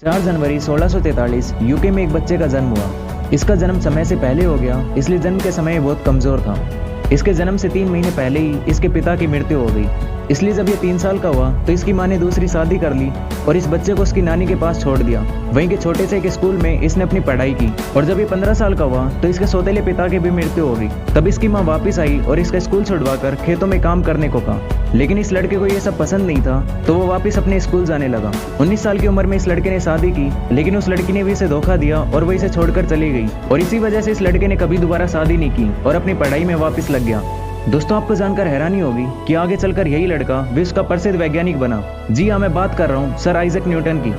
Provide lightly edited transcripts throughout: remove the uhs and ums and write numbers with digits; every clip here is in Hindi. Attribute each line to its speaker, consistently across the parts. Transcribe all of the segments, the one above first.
Speaker 1: 4 जनवरी 1643 यूके में एक बच्चे का जन्म हुआ। इसका जन्म समय से पहले हो गया, इसलिए जन्म के समय बहुत कमजोर था। इसके जन्म से 3 महीने पहले ही इसके पिता की मृत्यु हो गई। इसलिए जब ये 3 साल का हुआ तो इसकी माँ ने दूसरी शादी कर ली और इस बच्चे को उसकी नानी के पास छोड़ दिया। वहीं के छोटे से एक स्कूल में इसने अपनी पढ़ाई की और जब ये 15 साल का हुआ तो इसके सौतेले पिता की भी मृत्यु हो गई। तब इसकी माँ वापस आई और इसका स्कूल छुड़वाकर खेतों में काम करने को कहा, लेकिन इस लड़के को ये सब पसंद नहीं था तो वो वापस अपने स्कूल जाने लगा। 19 साल की उम्र में इस लड़के ने शादी की, लेकिन उस लड़की ने भी इसे धोखा दिया और वो इसे छोड़कर चली गई और इसी वजह से इस लड़के ने कभी दोबारा शादी नहीं की और अपनी पढ़ाई में वापस लग गया। दोस्तों, आपको जानकर हैरानी होगी कि आगे चलकर यही लड़का विश्व का प्रसिद्ध वैज्ञानिक बना। जी हाँ, मैं बात कर रहा हूँ सर आइजैक न्यूटन की।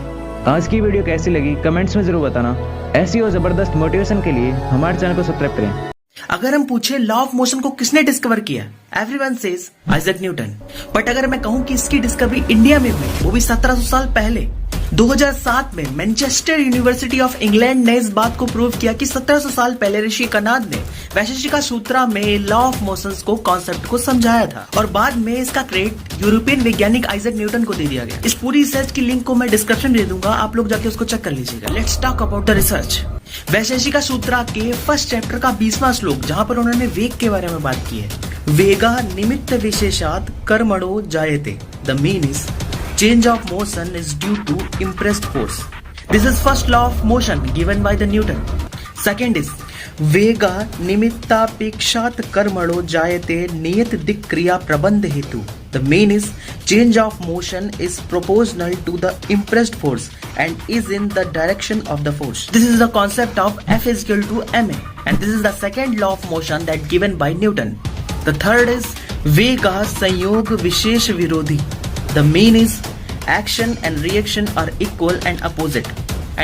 Speaker 1: आज की वीडियो कैसी लगी कमेंट्स में जरूर बताना। ऐसी और जबरदस्त मोटिवेशन के लिए हमारे चैनल को सब्सक्राइब करें।
Speaker 2: अगर हम पूछे लॉ ऑफ मोशन को किसने डिस्कवर किया, everyone says Isaac Newton. But अगर मैं कहूं कि इसकी डिस्कवरी इंडिया में हुई, वो भी 1700 साल पहले, 2007 में मैनचेस्टर यूनिवर्सिटी ऑफ इंग्लैंड ने इस बात को प्रूव किया कि 1700 साल पहले ऋषि कनाद ने वैशेषिका सूत्रा में लॉ ऑफ मोशंस को कॉन्सेप्ट को समझाया था और बाद में इसका क्रेडिट यूरोपियन वैज्ञानिक आइजैक न्यूटन को दे दिया गया। इस पूरी रिसर्च की लिंक को मैं डिस्क्रिप्शन में दे दूंगा, आप लोग जाके उसको चेक कर लीजिएगा। Let's talk about the research. Vaisheshika Sutra के फर्स्ट चैप्टर का 20वां श्लोक, जहां पर उन्होंने वेग के बारे में बात की है। वेगा निमित्त विशेषात कर्मणो जायते, the mean is change of motion is due to impressed force. This is first law of motion given by the Newton. Second is वेगा निमित्तापेक्षात कर्मणो जायते नियत दिक् क्रिया प्रबंध हेतु. The main is change of motion is proportional to the impressed force and is in the direction of the force. This is the concept of F is equal to ma, and this is the second law of motion that given by Newton. The third is वेगा संयोग विशेष विरोधी. The mean is action and reaction are equal and opposite.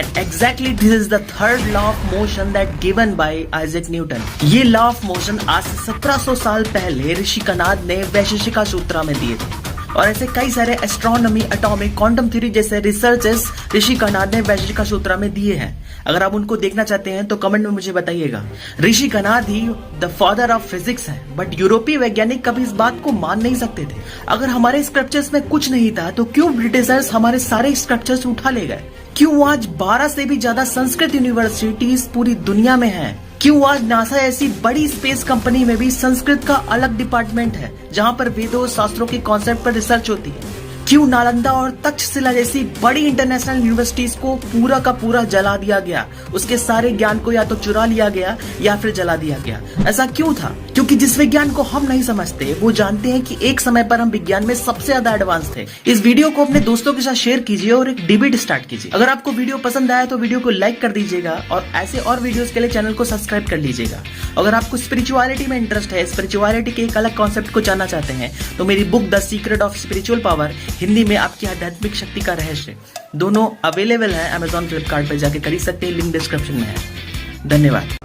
Speaker 2: And exactly this is the third law of motion that given by Isaac Newton. ये law of motion आज से 1700 साल पहले ऋषि कनाद ने वैशेषिका सूत्रा में दिए थे और ऐसे कई सारे एस्ट्रोनॉमी, एटॉमिक, क्वांटम थ्योरी जैसे रिसर्चेस ऋषि कनाद ने वैशेषिका सूत्रा में दिए हैं। अगर आप उनको देखना चाहते हैं तो कमेंट में मुझे बताइएगा। ऋषि कनाद ही द फादर ऑफ फिजिक्स है, बट यूरोपीय वैज्ञानिक कभी इस बात को मान नहीं सकते थे। अगर हमारे स्क्रिप्चर्स में कुछ नहीं था तो क्यों ब्रिटिशर्स हमारे सारे स्क्रिप्चर्स उठा ले गए? क्यों आज 12 से भी ज्यादा संस्कृत यूनिवर्सिटीज पूरी दुनिया में हैं? क्यों आज नासा ऐसी बड़ी स्पेस कंपनी में भी संस्कृत का अलग डिपार्टमेंट है जहां पर वेदों शास्त्रों के कॉन्सेप्ट पर रिसर्च होती है? क्यों नालंदा और तक्षशिला जैसी बड़ी इंटरनेशनल यूनिवर्सिटीज को पूरा का पूरा जला दिया गया? उसके सारे ज्ञान को या तो चुरा लिया गया या फिर जला दिया गया। ऐसा क्यों था? क्योंकि जिस विज्ञान को हम नहीं समझते वो जानते हैं कि एक समय पर हम विज्ञान में सबसे ज्यादा एडवांस थे। इस वीडियो को अपने दोस्तों के साथ शेयर कीजिए और एक डिबेट स्टार्ट कीजिए। अगर आपको वीडियो पसंद आया तो वीडियो को लाइक कर दीजिएगा और ऐसे और वीडियोस के लिए चैनल को सब्सक्राइब कर लीजिएगा। अगर आपको स्पिरिचुअलिटी में इंटरेस्ट है, स्पिरिचुअलिटी के एक अलग कॉन्सेप्ट को जानना चाहते हैं, तो मेरी book the secret of spiritual power, Hindi में आपकी आध्यात्मिक शक्ति का रहस्य, दोनों अवेलेबल है Amazon, फ्लिपकार्ट पर जाके खरीद सकते हैं, लिंक डिस्क्रिप्शन में है। धन्यवाद।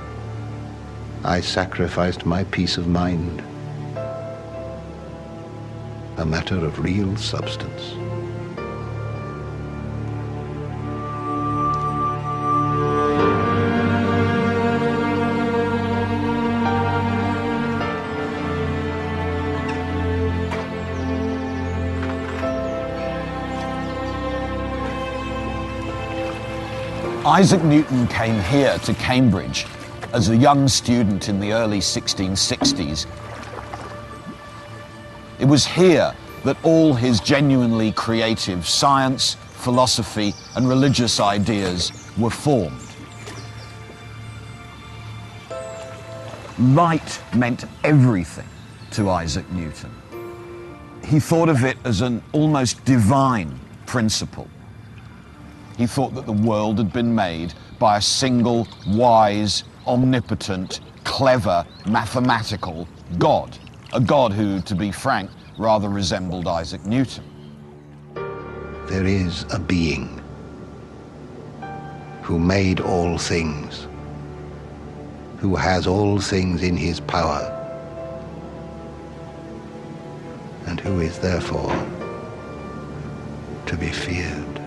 Speaker 3: I sacrificed my peace of mind, a matter of real substance.
Speaker 4: Isaac Newton came here to Cambridge as a young student in the early 1660s. It was here that all his genuinely creative science, philosophy, and religious ideas were formed. Light meant everything to Isaac Newton. He thought of it as an almost divine principle. He thought that the world had been made by a single, wise, omnipotent, clever, mathematical God. A God who, to be frank, rather resembled Isaac Newton.
Speaker 3: There is a being who made all things, who has all things in his power, and who is therefore to be feared.